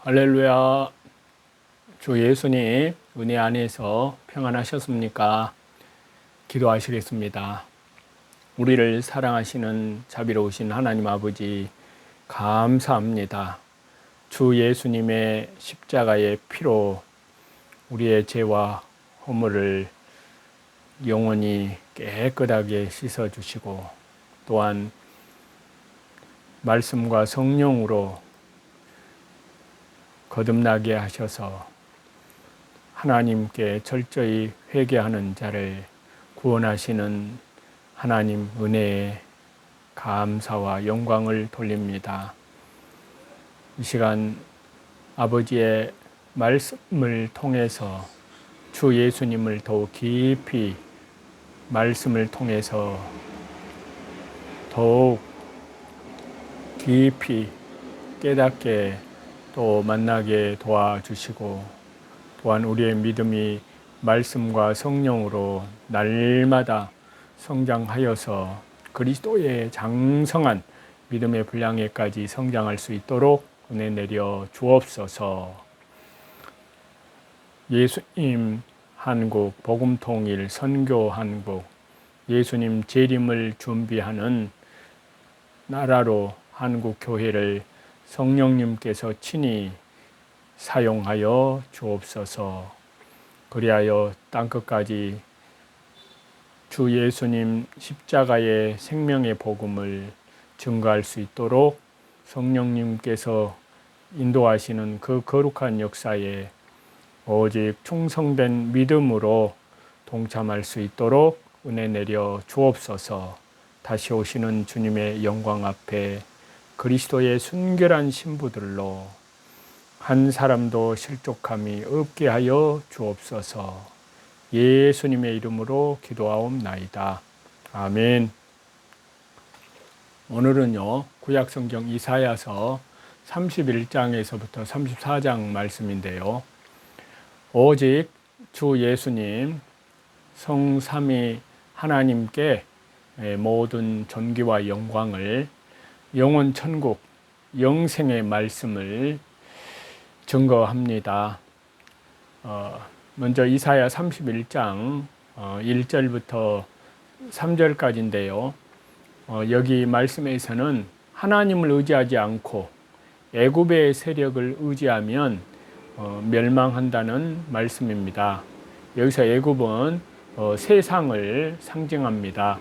할렐루야. 주 예수님 은혜 안에서 평안하셨습니까? 기도하시겠습니다. 우리를 사랑하시는 자비로우신 하나님 아버지 감사합니다. 주 예수님의 십자가의 피로 우리의 죄와 허물을 영원히 깨끗하게 씻어주시고 또한 말씀과 성령으로 거듭나게 하셔서 하나님께 철저히 회개하는 자를 구원하시는 하나님 은혜에 감사와 영광을 돌립니다. 이 시간 아버지의 말씀을 통해서 주 예수님을 더욱 깊이 말씀을 통해서 더욱 깊이 깨닫게 또 만나게 도와주시고 또한 우리의 믿음이 말씀과 성령으로 날마다 성장하여서 그리스도의 장성한 믿음의 분량에까지 성장할 수 있도록 은혜 내려 주옵소서. 예수님 한국 복음통일 선교 한국 예수님 재림을 준비하는 나라로 한국 교회를 성령님께서 친히 사용하여 주옵소서. 그리하여 땅끝까지 주 예수님 십자가의 생명의 복음을 증거할 수 있도록 성령님께서 인도하시는 그 거룩한 역사에 오직 충성된 믿음으로 동참할 수 있도록 은혜 내려 주옵소서. 다시 오시는 주님의 영광 앞에 그리스도의 순결한 신부들로 한 사람도 실족함이 없게 하여 주옵소서. 예수님의 이름으로 기도하옵나이다. 아멘. 오늘은요, 구약성경 이사야서 31장에서부터 34장 말씀인데요. 오직 주 예수님 성삼위 하나님께 모든 존귀와 영광을 영원 천국 영생의 말씀을 증거합니다. 먼저 이사야 31장 1절부터 3절까지인데요. 여기 말씀에서는 하나님을 의지하지 않고 애굽의 세력을 의지하면 멸망한다는 말씀입니다. 여기서 애굽은 세상을 상징합니다.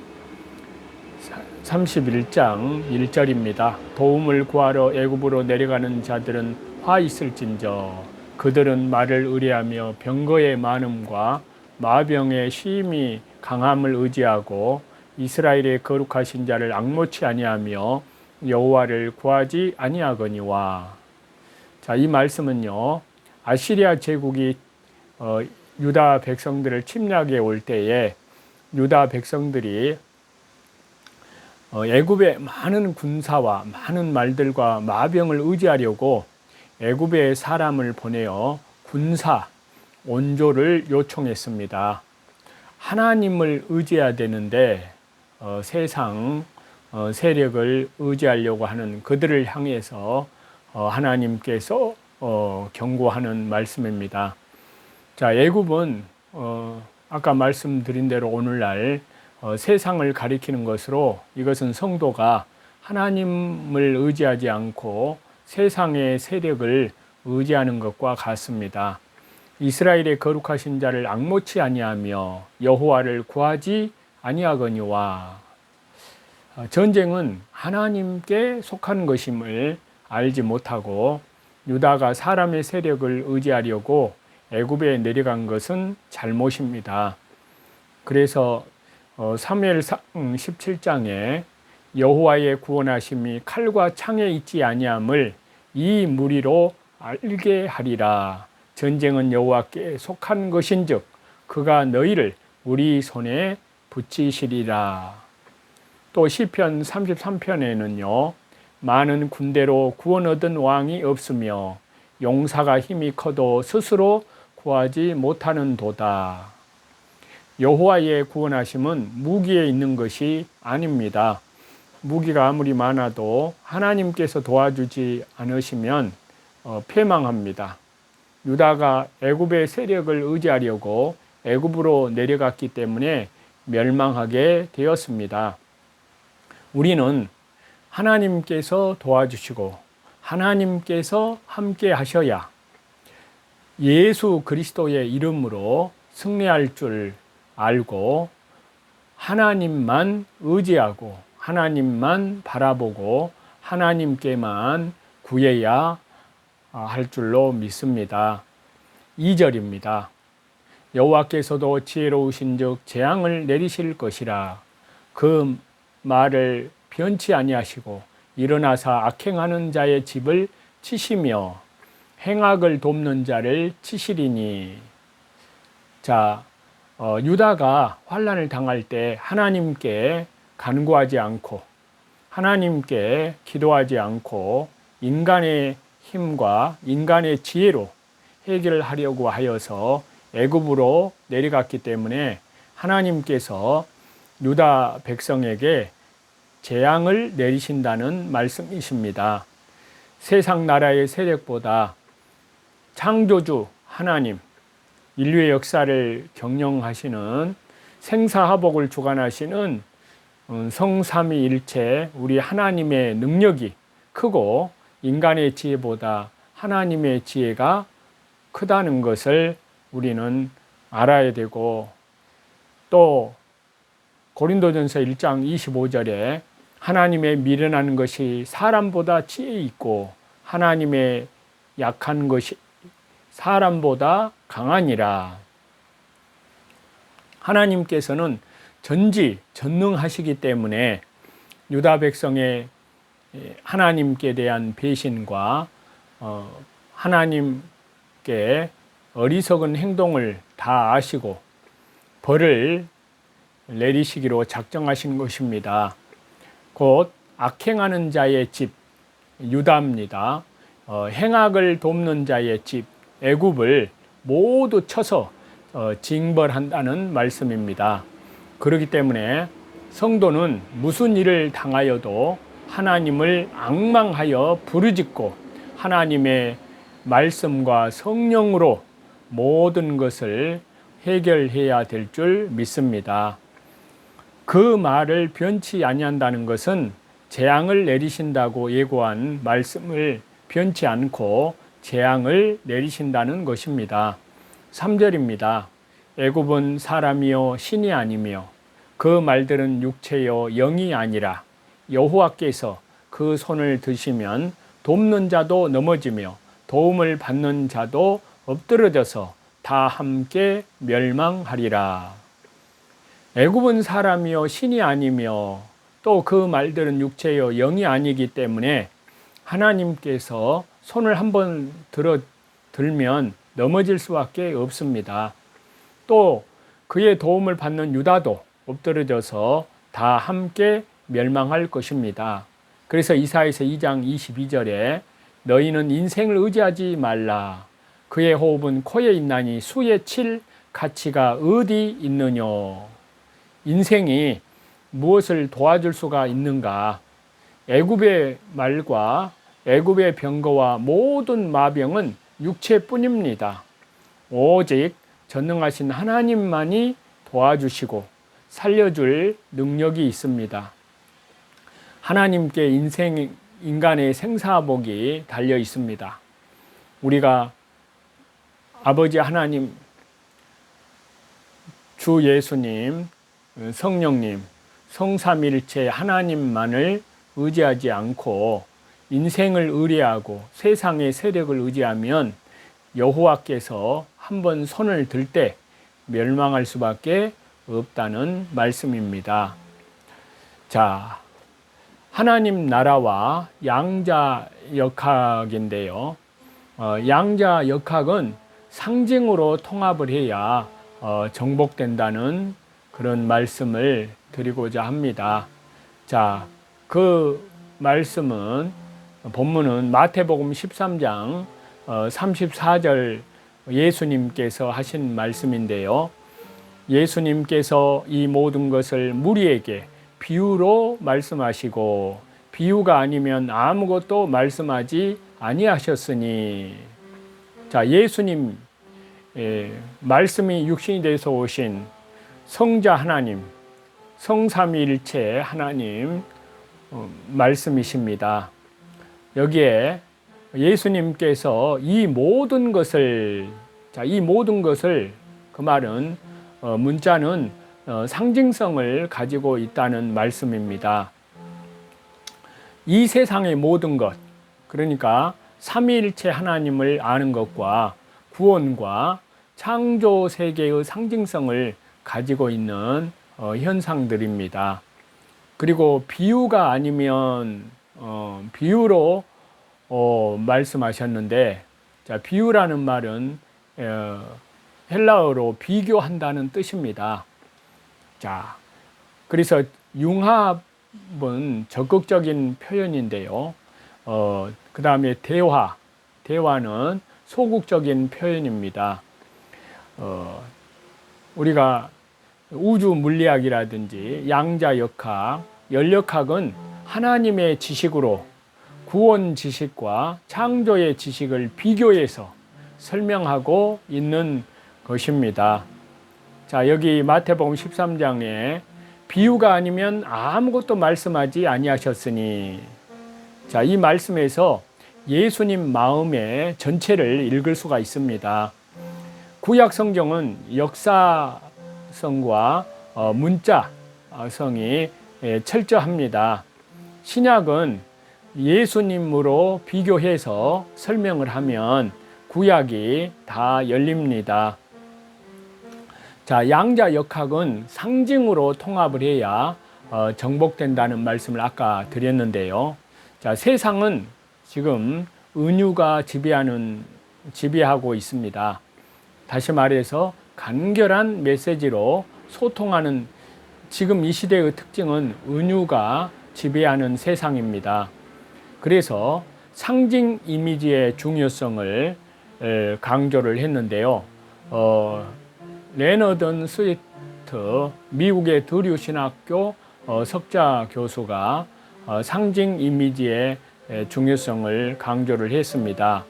31장 1절입니다. 도움을 구하러 애굽으로 내려가는 자들은 화 있을진저 그들은 말을 의뢰하며 병거의 많음과 마병의 심히 강함을 의지하고 이스라엘의 거룩하신 자를 앙모치 아니하며 여호와를 구하지 아니하거니와. 자, 이 말씀은요, 아시리아 제국이 유다 백성들을 침략해 올 때에 유다 백성들이 애굽의 많은 군사와 많은 말들과 마병을 의지하려고 애굽의 사람을 보내어 군사 원조를 요청했습니다. 하나님을 의지해야 되는데 세상 세력을 의지하려고 하는 그들을 향해서 하나님께서 경고하는 말씀입니다. 자, 애굽은 아까 말씀드린 대로 오늘날 세상을 가리키는 것으로 이것은 성도가 하나님을 의지하지 않고 세상의 세력을 의지하는 것과 같습니다. 이스라엘의 거룩하신 자를 앙모치 아니하며 여호와를 구하지 아니하거니와. 전쟁은 하나님께 속한 것임을 알지 못하고 유다가 사람의 세력을 의지하려고 애굽에 내려간 것은 잘못입니다. 그래서 사무엘상 17장에 여호와의 구원하심이 칼과 창에 있지 아니함을 이 무리로 알게 하리라. 전쟁은 여호와께 속한 것인즉 그가 너희를 우리 손에 붙이시리라. 또 시편 33편에는요. 많은 군대로 구원 얻은 왕이 없으며 용사가 힘이 커도 스스로 구하지 못하는 도다. 여호와의 구원하심은 무기에 있는 것이 아닙니다. 무기가 아무리 많아도 하나님께서 도와주지 않으시면 패망합니다. 유다가 애굽의 세력을 의지하려고 애굽으로 내려갔기 때문에 멸망하게 되었습니다. 우리는 하나님께서 도와주시고 하나님께서 함께 하셔야 예수 그리스도의 이름으로 승리할 줄 알고 하나님만 의지하고 하나님만 바라보고 하나님께만 구해야 할 줄로 믿습니다. 2절입니다. 여호와께서도 지혜로우신즉 재앙을 내리실 것이라. 그 말을 변치 아니하시고 일어나사 악행하는 자의 집을 치시며 행악을 돕는 자를 치시리니. 자, 유다가 환난을 당할 때 하나님께 간구하지 않고 하나님께 기도하지 않고 인간의 힘과 인간의 지혜로 해결하려고 하여서 애굽으로 내려갔기 때문에 하나님께서 유다 백성에게 재앙을 내리신다는 말씀이십니다. 세상 나라의 세력보다 창조주 하나님, 인류의 역사를 경영하시는 생사화복을 주관하시는 성삼위일체 우리 하나님의 능력이 크고 인간의 지혜보다 하나님의 지혜가 크다는 것을 우리는 알아야 되고, 또 고린도전서 1장 25절에 하나님의 미련한 것이 사람보다 지혜 있고 하나님의 약한 것이 사람보다 강하니라. 하나님께서는 전지전능하시기 때문에 유다 백성의 하나님께 대한 배신과 하나님께 어리석은 행동을 다 아시고 벌을 내리시기로 작정하신 것입니다. 곧 악행하는 자의 집 유다입니다. 행악을 돕는 자의 집 애굽을 모두 쳐서 징벌한다는 말씀입니다. 그렇기 때문에 성도는 무슨 일을 당하여도 하나님을 앙망하여 부르짖고 하나님의 말씀과 성령으로 모든 것을 해결해야 될 줄 믿습니다. 그 말을 변치 아니한다는 것은 재앙을 내리신다고 예고한 말씀을 변치 않고 재앙을 내리신다는 것입니다. 3절입니다. 애굽은 사람이요 신이 아니며 그 말들은 육체요 영이 아니라 여호와께서 그 손을 드시면 돕는 자도 넘어지며 도움을 받는 자도 엎드러져서 다 함께 멸망하리라. 애굽은 사람이요 신이 아니며 또 그 말들은 육체요 영이 아니기 때문에 하나님께서 손을 한번 들면 넘어질 수밖에 없습니다. 또 그의 도움을 받는 유다도 엎드러져서 다 함께 멸망할 것입니다. 그래서 이사야서 2장 22절에 너희는 인생을 의지하지 말라. 그의 호흡은 코에 있나니 수에 칠 가치가 어디 있느냐. 인생이 무엇을 도와줄 수가 있는가? 애굽의 말과 애굽의 병거와 모든 마병은 육체뿐입니다. 오직 전능하신 하나님만이 도와주시고 살려줄 능력이 있습니다. 하나님께 인간의 생사복이 달려 있습니다. 우리가 아버지 하나님, 주 예수님, 성령님, 성삼일체 하나님만을 의지하지 않고 인생을 의뢰하고 세상의 세력을 의지하면 여호와께서 한번 손을 들 때 멸망할 수밖에 없다는 말씀입니다. 자, 하나님 나라와 양자 역학인데요. 양자 역학은 상징으로 통합을 해야 정복된다는 그런 말씀을 드리고자 합니다. 자, 그 말씀은 본문은 마태복음 13장 34절 예수님께서 하신 말씀인데요. 예수님께서 이 모든 것을 무리에게 비유로 말씀하시고 비유가 아니면 아무것도 말씀하지 아니하셨으니. 자, 예수님 말씀이 육신이 되어서 오신 성자 하나님, 성삼위일체 하나님 말씀이십니다. 여기에 예수님께서 이 모든 것을, 자, 이 모든 것을, 그 말은 문자는 상징성을 가지고 있다는 말씀입니다. 이 세상의 모든 것, 그러니까 삼위일체 하나님을 아는 것과 구원과 창조 세계의 상징성을 가지고 있는 현상들입니다. 그리고 비유가 아니면 비유로 말씀하셨는데, 자, 비유라는 말은 헬라어로 비교한다는 뜻입니다. 자, 그래서 융합은 적극적인 표현인데요. 그 다음에 대화는 소극적인 표현입니다. 우리가 우주 물리학이라든지 양자역학, 열역학은 하나님의 지식으로 구원 지식과 창조의 지식을 비교해서 설명하고 있는 것입니다. 자, 여기 마태복음 13장에 비유가 아니면 아무것도 말씀하지 아니하셨으니, 자, 이 말씀에서 예수님 마음의 전체를 읽을 수가 있습니다. 구약 성경은 역사성과 문자성이 철저합니다. 신약은 예수님으로 비교해서 설명을 하면 구약이 다 열립니다. 자, 양자역학은 상징으로 통합을 해야 정복된다는 말씀을 아까 드렸는데요. 자, 세상은 지금 은유가 지배하고 있습니다. 다시 말해서 간결한 메시지로 소통하는, 지금 이 시대의 특징은 은유가 지배하는 세상입니다. 그래서 상징 이미지의 중요성을 강조를 했는데요. 레너던 스위트, 미국의 드류 신학교 석좌 교수가 상징 이미지의 중요성을 강조를 했습니다.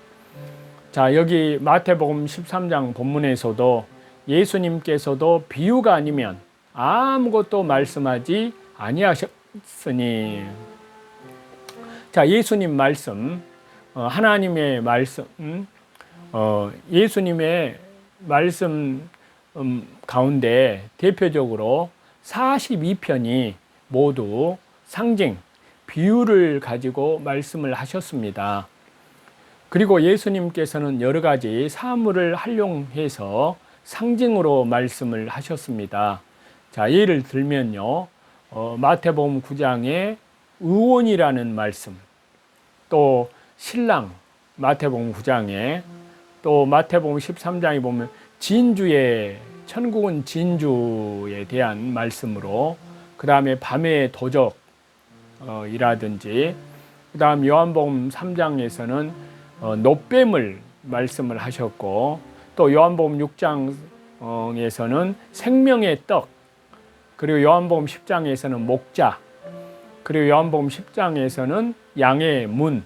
자, 여기 마태복음 13장 본문에서도 예수님께서도 비유가 아니면 아무것도 말씀하지 아니하셨으니. 자, 예수님 말씀, 하나님의 말씀, 예수님의 말씀 가운데 대표적으로 42편이 모두 상징, 비유를 가지고 말씀을 하셨습니다. 그리고 예수님께서는 여러 가지 사물을 활용해서 상징으로 말씀을 하셨습니다. 자, 예를 들면요, 마태복음 9장에 의원이라는 말씀, 또 신랑, 마태복음 9장에, 또 마태복음 13장에 보면 천국은 진주에 대한 말씀으로, 그 다음에 밤의 도적이라든지, 그 다음 요한복음 3장에서는 놋뱀을 말씀을 하셨고, 또 요한복음 6장에서는 생명의 떡, 그리고 요한복음 10장에서는 목자, 그리고 요한복음 10장에서는 양의 문,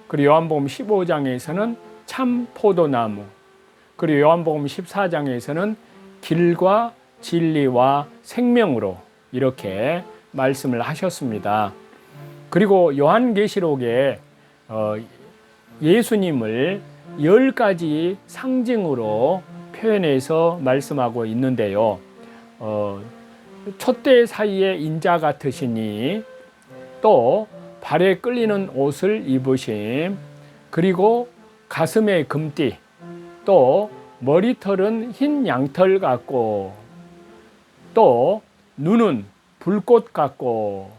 그리고 요한복음 15장에서는 참 포도나무, 그리고 요한복음 14장에서는 길과 진리와 생명으로 이렇게 말씀을 하셨습니다. 그리고 요한계시록에 예수님을 10가지 상징으로 표현해서 말씀하고 있는데요. 촛대 사이에 인자 같으시니, 또 발에 끌리는 옷을 입으심, 그리고 가슴에 금띠, 또 머리털은 흰 양털 같고, 또 눈은 불꽃 같고,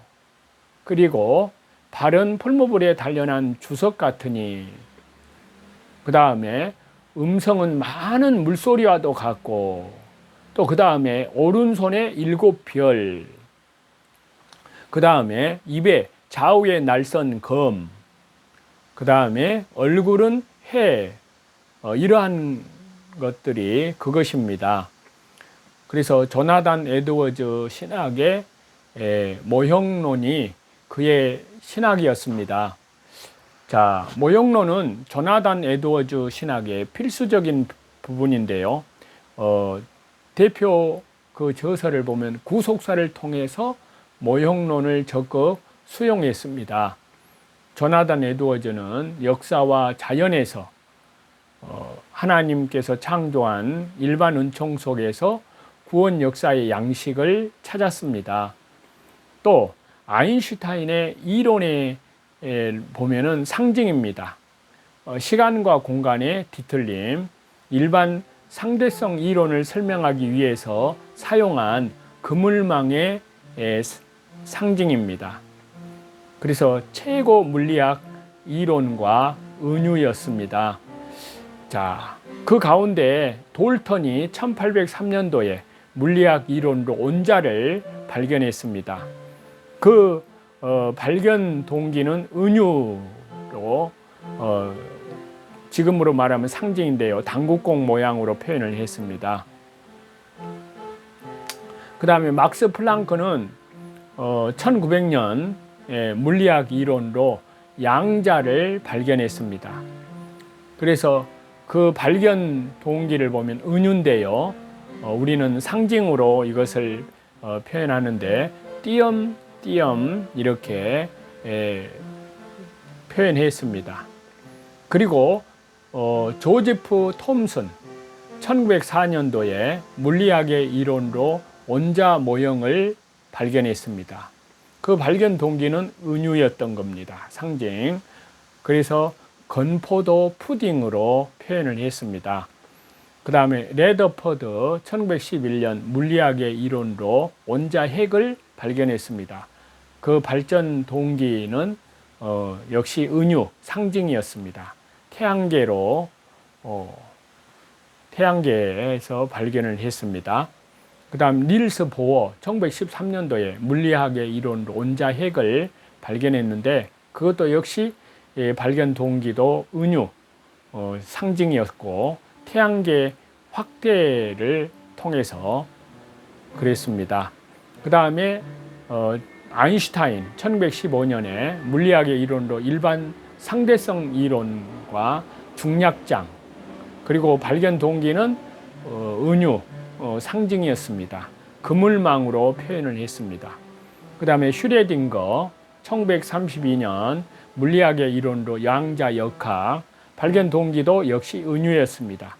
그리고 발은 풀무불에 단련한 주석 같으니, 그 다음에 음성은 많은 물소리와도 같고, 또 그 다음에 오른손에 7별, 그 다음에 입에 좌우에 날선 검, 그 다음에 얼굴은 해, 이러한 것들이 그것입니다. 그래서 조나단 에드워즈 신학의 모형론이 그의 신학이었습니다. 자, 모형론은 조나단 에드워즈 신학의 필수적인 부분인데요. 대표 그 저서를 보면 구속사를 통해서 모형론을 적극 수용했습니다. 조나단 에드워즈는 역사와 자연에서 하나님께서 창조한 일반 은총 속에서 구원 역사의 양식을 찾았습니다. 또 아인슈타인의 이론에 보면은 상징입니다. 시간과 공간의 뒤틀림, 일반 상대성 이론을 설명하기 위해서 사용한 그물망의 상징입니다. 그래서 최고 물리학 이론과 은유였습니다. 자, 그 가운데 돌턴이 1803년도에 물리학 이론으로 온자를 발견했습니다. 그 발견 동기는 은유로 지금으로 말하면 상징인데요. 당구공 모양으로 표현을 했습니다. 그 다음에 막스 플랑크는 1900년 물리학 이론으로 양자를 발견했습니다. 그래서 그 발견 동기를 보면 은유인데요. 우리는 상징으로 이것을 표현하는데 띄엄 이렇게 표현했습니다. 그리고 조지프 톰슨 1904년도에 물리학의 이론으로 원자 모형을 발견했습니다. 그 발견 동기는 은유였던 겁니다. 상징. 그래서 건포도 푸딩으로 표현을 했습니다. 그 다음에 레더퍼드 1911년 물리학의 이론으로 원자 핵을 발견했습니다. 그 발전 동기는 역시 은유, 상징이었습니다. 태양계에서 발견을 했습니다. 그 다음 닐스 보어 1913년도에 물리학의 이론으로 원자 핵을 발견했는데 그것도 역시 발견 동기도 은유, 상징이었고 태양계 확대를 통해서 그랬습니다. 그 다음에 아인슈타인 1915년에 물리학의 이론으로 일반 상대성 이론과 중략장 그리고 발견 동기는 은유, 상징이었습니다. 그물망으로 표현을 했습니다. 그 다음에 슈레딩거 1932년 물리학의 이론으로 양자 역학 발견 동기도 역시 은유였습니다.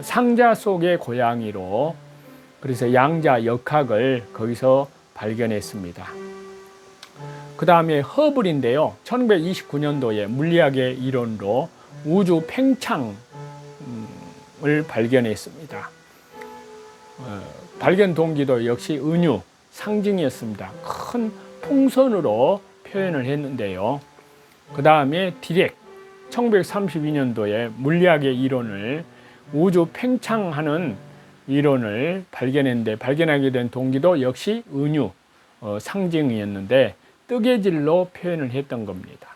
상자 속의 고양이로 그래서 양자 역학을 거기서 발견했습니다. 그 다음에 허블인데요. 1929년도에 물리학의 이론으로 우주 팽창을 발견했습니다. 발견 동기도 역시 은유, 상징이었습니다. 큰 풍선으로 표현을 했는데요. 그 다음에 디렉 1932년도에 물리학의 이론을 우주 팽창하는 이론을 발견했는데 발견하게 된 동기도 역시 은유, 상징이었는데 뜨개질로 표현을 했던 겁니다.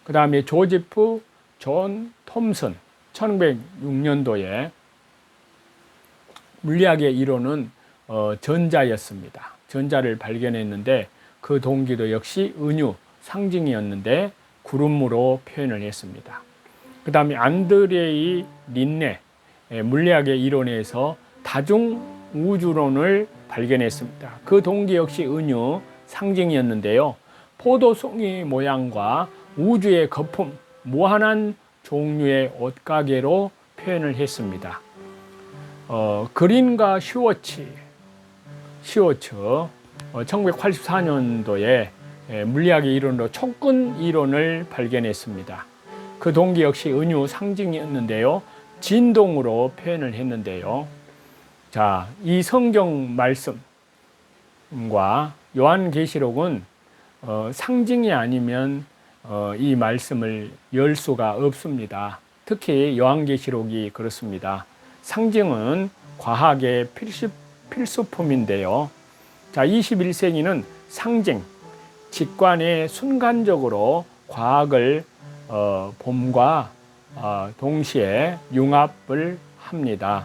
그 다음에 조지프 존 톰슨 1906년도에 물리학의 이론은 전자였습니다. 전자를 발견했는데 그 동기도 역시 은유, 상징이었는데 구름으로 표현을 했습니다. 그 다음에 안드레이 린네 물리학의 이론에서 다중 우주론을 발견했습니다. 그 동기 역시 은유, 상징이었는데요. 포도송이 모양과 우주의 거품, 무한한 종류의 옷가게로 표현을 했습니다. 그린과 슈워츠 1984년도에 물리학의 이론으로 촉근 이론을 발견했습니다. 그 동기 역시 은유, 상징이었는데요. 진동으로 표현을 했는데요. 자, 이 성경 말씀과 요한계시록은 상징이 아니면 이 말씀을 열 수가 없습니다. 특히 요한계시록이 그렇습니다. 상징은 과학의 필수품인데요. 자, 21세기는 상징, 직관에 순간적으로 과학을 봄과 동시에 융합을 합니다.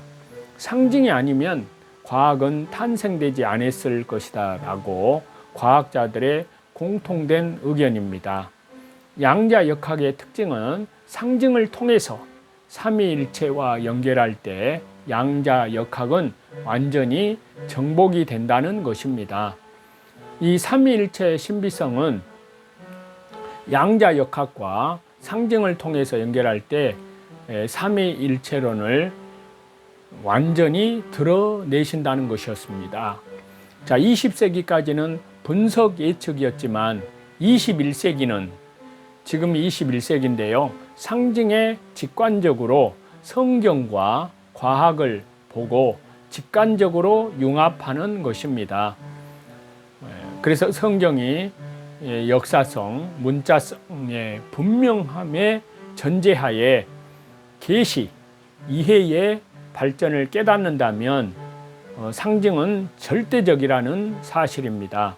상징이 아니면 과학은 탄생되지 않았을 것이다 라고 과학자들의 공통된 의견입니다. 양자역학의 특징은 상징을 통해서 삼위일체와 연결할 때 양자역학은 완전히 정복이 된다는 것입니다. 이 삼위일체의 신비성은 양자역학과 상징을 통해서 연결할 때 삼위일체론을 완전히 드러내신다는 것이었습니다. 자, 20세기까지는 분석 예측이었지만 21세기는 지금 21세기인데요. 상징에 직관적으로 성경과 과학을 보고 직관적으로 융합하는 것입니다. 그래서 성경이 역사성, 문자성의 분명함의 전제하에 계시, 이해의 발전을 깨닫는다면 상징은 절대적이라는 사실입니다.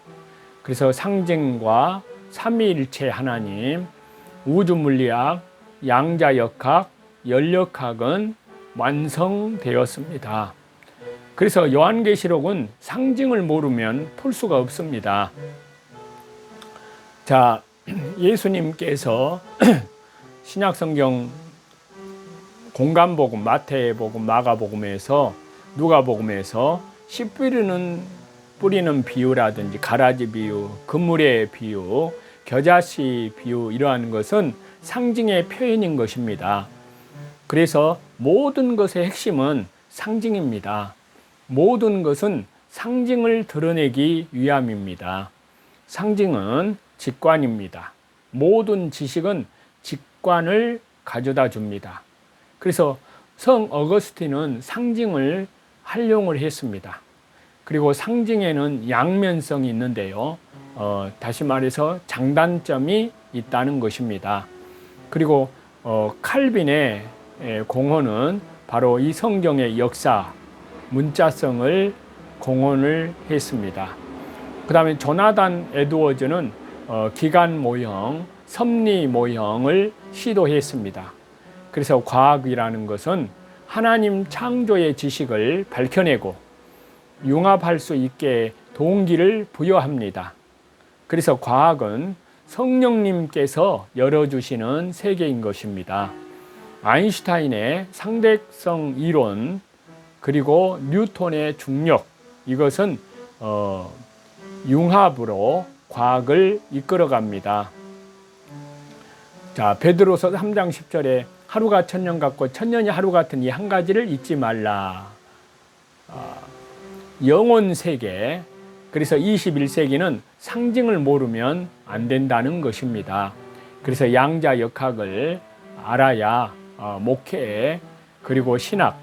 그래서 상징과 삼위일체 하나님, 우주물리학, 양자역학, 연력학은 완성되었습니다. 그래서 요한계시록은 상징을 모르면 풀 수가 없습니다. 자, 예수님께서 신약성경 공간복음, 마태복음, 마가복음에서 누가복음에서 씨 뿌리는 비유라든지 가라지 비유, 그물의 비유, 겨자씨 비유 이러한 것은 상징의 표현인 것입니다. 그래서 모든 것의 핵심은 상징입니다. 모든 것은 상징을 드러내기 위함입니다. 상징은 직관입니다. 모든 지식은 직관을 가져다 줍니다. 그래서 성 어거스틴은 상징을 활용을 했습니다. 그리고 상징에는 양면성이 있는데요. 다시 말해서 장단점이 있다는 것입니다. 그리고 칼빈의 공헌은 바로 이 성경의 역사, 문자성을 공헌을 했습니다. 그 다음에 조나단 에드워즈는 기간 모형, 섭리 모형을 시도했습니다. 그래서 과학이라는 것은 하나님 창조의 지식을 밝혀내고 융합할 수 있게 동기를 부여합니다. 그래서 과학은 성령님께서 열어주시는 세계인 것입니다. 아인슈타인의 상대성 이론, 그리고 뉴턴의 중력, 이것은 융합으로 과학을 이끌어갑니다. 자, 베드로서 3장 10절에 하루가 천년 같고 천년이 하루 같은 이 한 가지를 잊지 말라. 영혼 세계, 그래서 21세기는 상징을 모르면 안 된다는 것입니다. 그래서 양자역학을 알아야 목회, 그리고 신학,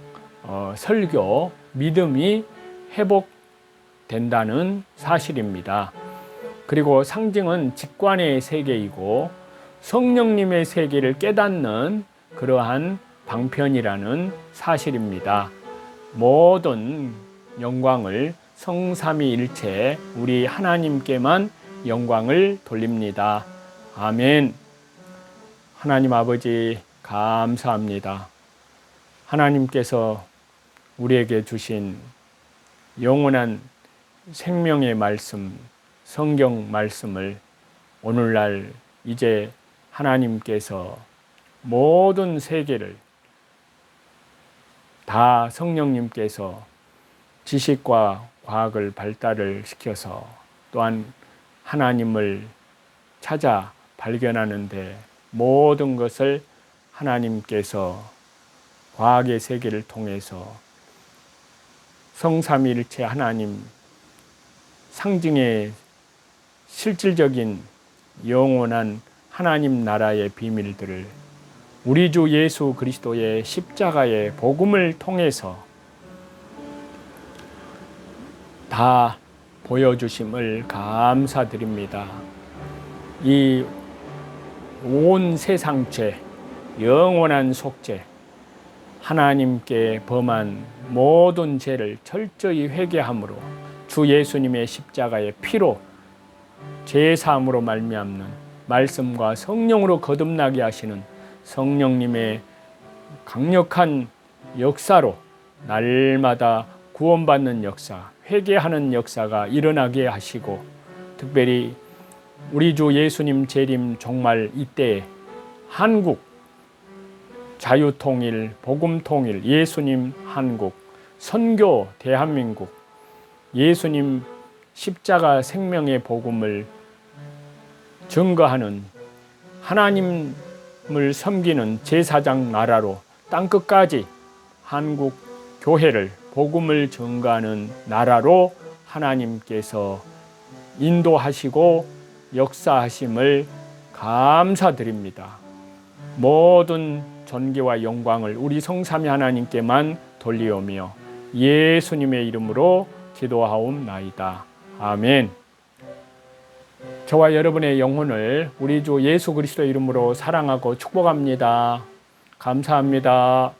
설교, 믿음이 회복된다는 사실입니다. 그리고 상징은 직관의 세계이고 성령님의 세계를 깨닫는 그러한 방편이라는 사실입니다. 모든 영광을 성삼위일체 우리 하나님께만 영광을 돌립니다. 아멘. 하나님 아버지 감사합니다. 하나님께서 우리에게 주신 영원한 생명의 말씀, 성경 말씀을 오늘날 이제 하나님께서 모든 세계를 다 성령님께서 지식과 과학을 발달을 시켜서 또한 하나님을 찾아 발견하는데 모든 것을 하나님께서 과학의 세계를 통해서 성삼위일체 하나님 상징의 실질적인 영원한 하나님 나라의 비밀들을 우리 주 예수 그리스도의 십자가의 복음을 통해서 다 보여주심을 감사드립니다. 이 온 세상 죄, 영원한 속죄, 하나님께 범한 모든 죄를 철저히 회개함으로 주 예수님의 십자가의 피로 죄사함으로 말미암는 말씀과 성령으로 거듭나게 하시는 성령님의 강력한 역사로 날마다 구원받는 역사, 회개하는 역사가 일어나게 하시고 특별히 우리 주 예수님 재림 정말 이때 한국 자유통일, 복음통일, 예수님 한국, 선교 대한민국, 예수님 십자가 생명의 복음을 증거하는 하나님을 섬기는 제사장 나라로 땅끝까지 한국 교회를 복음을 증거하는 나라로 하나님께서 인도하시고 역사하심을 감사드립니다. 모든 존귀와 영광을 우리 성삼위 하나님께만 돌리오며 예수님의 이름으로 기도하옵나이다. 아멘. 저와 여러분의 영혼을 우리 주 예수 그리스도 이름으로 사랑하고 축복합니다. 감사합니다.